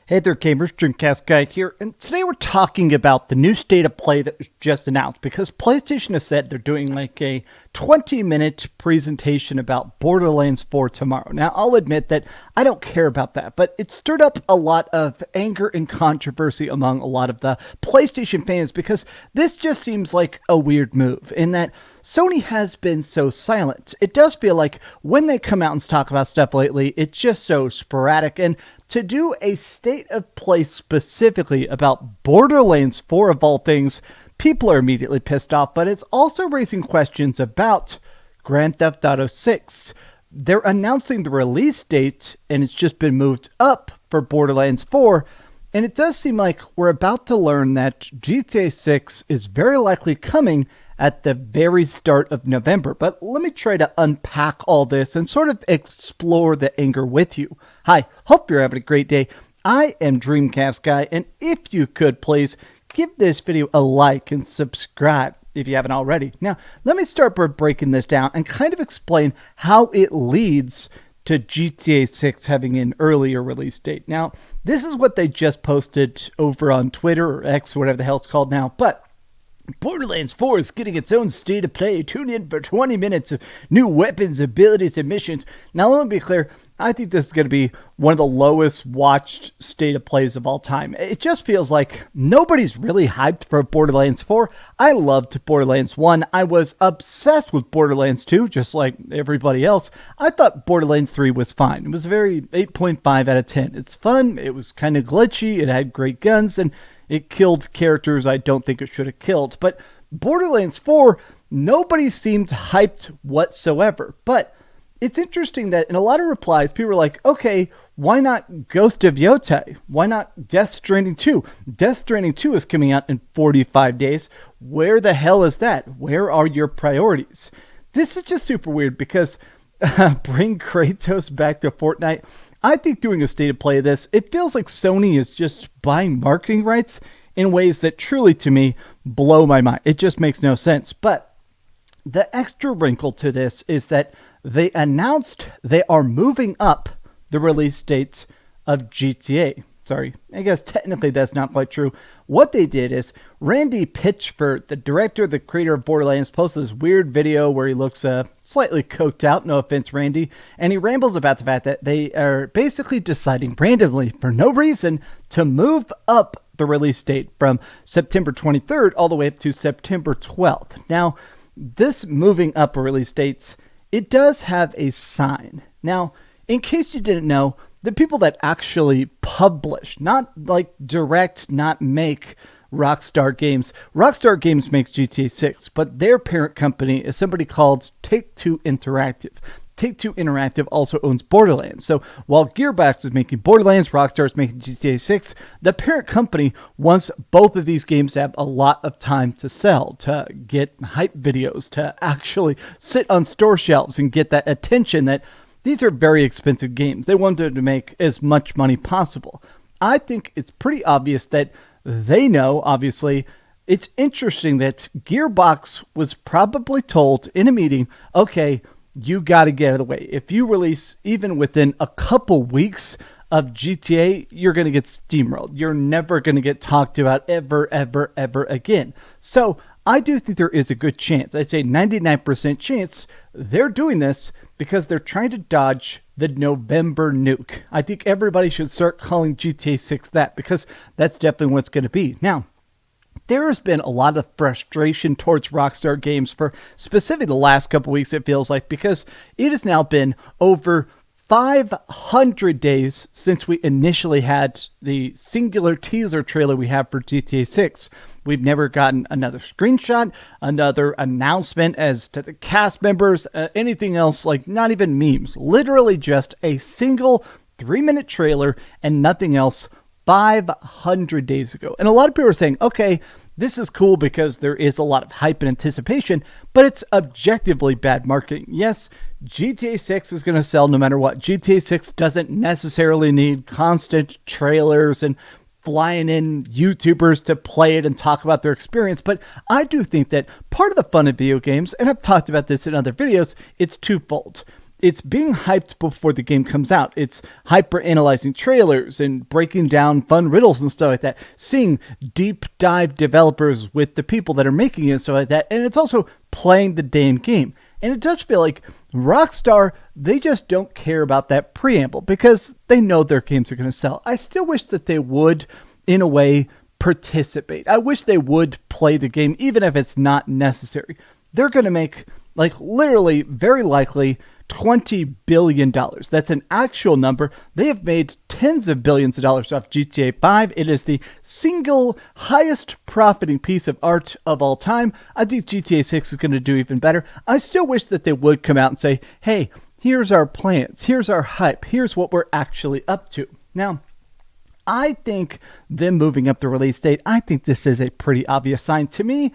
Hey there gamers, DreamcastGuy here, and today we're talking about the new state of play that was just announced because PlayStation has said they're doing like a 20-minute presentation about Borderlands 4 tomorrow. Now, I'll admit that I don't care about that, but it stirred up a lot of anger and controversy among a lot of the PlayStation fans because this just seems like a weird move in that Sony has been so silent. It does feel like when they come out and talk about stuff lately, it's just so sporadic. And to do a state of play specifically about Borderlands 4 of all things, people are immediately pissed off, but it's also raising questions about Grand Theft Auto 6. They're announcing the release date, and it's just been moved up for Borderlands 4. And it does seem like we're about to learn that GTA 6 is very likely coming at the very start of November. But let me try to unpack all this and sort of explore the anger with you. Hi, hope you're having a great day. I am DreamcastGuy, and if you could please give this video a like and subscribe if you haven't already. Now, let me start by breaking this down and kind of explain how it leads to GTA 6 having an earlier release date. Now, this is what they just posted over on Twitter or X, whatever the hell it's called now, but Borderlands 4 is getting its own state of play. Tune in for 20 minutes of new weapons, abilities, and missions. Now, let me be clear. I think this is going to be one of the lowest watched state of plays of all time. It just feels like nobody's really hyped for Borderlands 4. I loved Borderlands 1. I was obsessed with Borderlands 2, just like everybody else. I thought Borderlands 3 was fine. It was a very 8.5 out of 10. It's fun. It was kind of glitchy. It had great guns, and it killed characters I don't think it should have killed. But Borderlands 4, nobody seemed hyped whatsoever. But it's interesting that in a lot of replies, people were like, okay, why not Ghost of Yotei? Why not Death Stranding 2? Death Stranding 2 is coming out in 45 days. Where the hell is that? Where are your priorities? This is just super weird because bring Kratos back to Fortnite. I think doing a state of play of this, it feels like Sony is just buying marketing rights in ways that truly, to me, blow my mind. It just makes no sense. But the extra wrinkle to this is that they announced they are moving up the release dates of GTA. Sorry, I guess technically that's not quite true. What they did is Randy Pitchford, the director, the creator of Borderlands, posted this weird video where he looks slightly coked out, no offense, Randy, and he rambles about the fact that they are basically deciding randomly, for no reason, to move up the release date from September 23rd all the way up to September 12th. Now, this moving up release dates, it does have a sign. Now, in case you didn't know, the people that actually publish, not like direct, not make Rockstar Games. Rockstar Games makes GTA 6, but their parent company is somebody called Take-Two Interactive. Take-Two Interactive also owns Borderlands. So while Gearbox is making Borderlands, Rockstar is making GTA 6, the parent company wants both of these games to have a lot of time to sell, to get hype videos, to actually sit on store shelves and get that attention that these are very expensive games. They wanted to make as much money possible. I think it's pretty obvious that they know, obviously. It's interesting that Gearbox was probably told in a meeting, okay, you got to get out of the way. If you release even within a couple weeks of GTA, you're going to get steamrolled. You're never going to get talked about ever, ever, ever again. So I do think there is a good chance. I'd say 99% chance they're doing this because they're trying to dodge the November nuke. I think everybody should start calling GTA 6 that because that's definitely what it's going to be. Now, there has been a lot of frustration towards Rockstar Games for specifically the last couple weeks, it feels like, because it has now been over 500 days since we initially had the singular teaser trailer we have for GTA 6. We've never gotten another screenshot, another announcement as to the cast members, anything else, like not even memes. Literally just a single 3-minute trailer and nothing else 500 days ago. And a lot of people are saying, okay, this is cool because there is a lot of hype and anticipation, but it's objectively bad marketing. Yes, GTA 6 is going to sell no matter what. GTA 6 doesn't necessarily need constant trailers and flying in YouTubers to play it and talk about their experience, but I do think that part of the fun of video games, and I've talked about this in other videos, it's twofold. it's being hyped before the game comes out. It's hyper analyzing trailers and breaking down fun riddles and stuff like that. Seeing deep dive developers with the people that are making it and stuff like that. And it's also playing the damn game. And it does feel like Rockstar, they just don't care about that preamble because they know their games are going to sell. I still wish that they would, in a way, participate. I wish they would play the game, even if it's not necessary. They're going to make, like, literally, very likely, $20 billion. That's an actual number. They have made tens of billions of dollars off GTA 5. It is the single highest profiting piece of art of all time. I think GTA 6 is going to do even better. I still wish that they would come out and say, hey, here's our plans. Here's our hype. Here's what we're actually up to. Now, I think them moving up the release date, I think this is a pretty obvious sign. To me,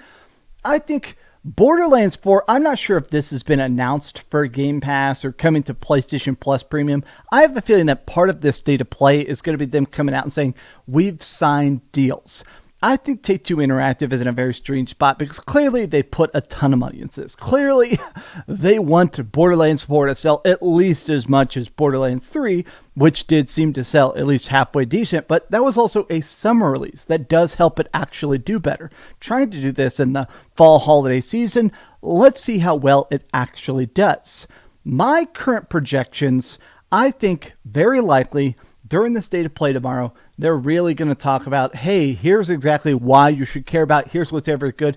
I think Borderlands 4, I'm not sure if this has been announced for Game Pass or coming to PlayStation Plus Premium. I have a feeling that part of this state of play is going to be them coming out and saying, we've signed deals. I think Take-Two Interactive is in a very strange spot because clearly they put a ton of money into this. Clearly, they want Borderlands 4 to sell at least as much as Borderlands 3, which did seem to sell at least halfway decent, but that was also a summer release. That does help it actually do better. Trying to do this in the fall holiday season, let's see how well it actually does. My current projections, I think very likely during the state of play tomorrow, they're really going to talk about, hey, here's exactly why you should care about, here's what's ever good.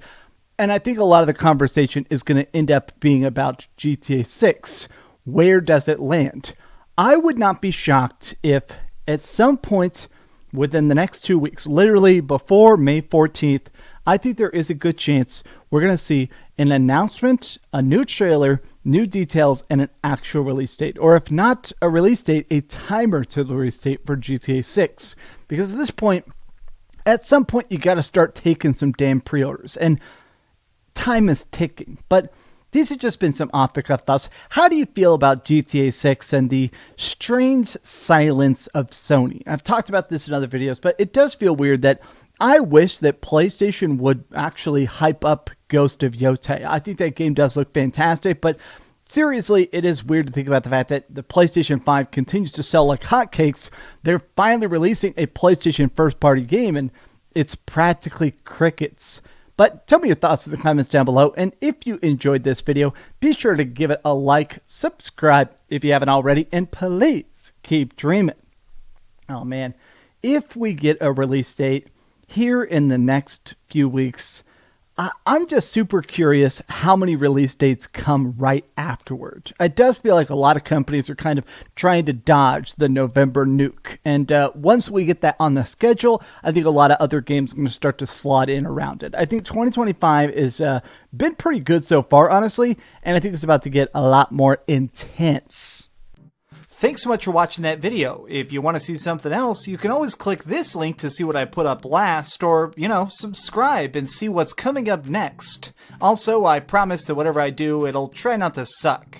And I think a lot of the conversation is going to end up being about GTA 6. Where does it land? I would not be shocked if at some point within the next 2 weeks, literally before May 14th, I think there is a good chance we're going to see an announcement, a new trailer, new details, and an actual release date. Or if not a release date, a timer to the release date for GTA 6. Because at this point, at some point, you got to start taking some damn pre-orders. And time is ticking. But these have just been some off-the-cuff thoughts. How do you feel about GTA 6 and the strange silence of Sony? I've talked about this in other videos, but it does feel weird that I wish that PlayStation would actually hype up Ghost of Yotei. I think that game does look fantastic, but seriously, it is weird to think about the fact that the PlayStation 5 continues to sell like hotcakes. They're finally releasing a PlayStation first-party game, and it's practically crickets. But tell me your thoughts in the comments down below, and if you enjoyed this video, be sure to give it a like, subscribe if you haven't already, and please keep dreaming. Oh man, if we get a release date here in the next few weeks, I'm just super curious how many release dates come right afterward. It does feel like a lot of companies are kind of trying to dodge the November nuke. And once we get that on the schedule, I think a lot of other games are going to start to slot in around it. I think 2025 has been pretty good so far, honestly. And I think it's about to get a lot more intense. Thanks so much for watching that video. If you want to see something else, you can always click this link to see what I put up last, or, subscribe and see what's coming up next. Also, I promise that whatever I do, it'll try not to suck.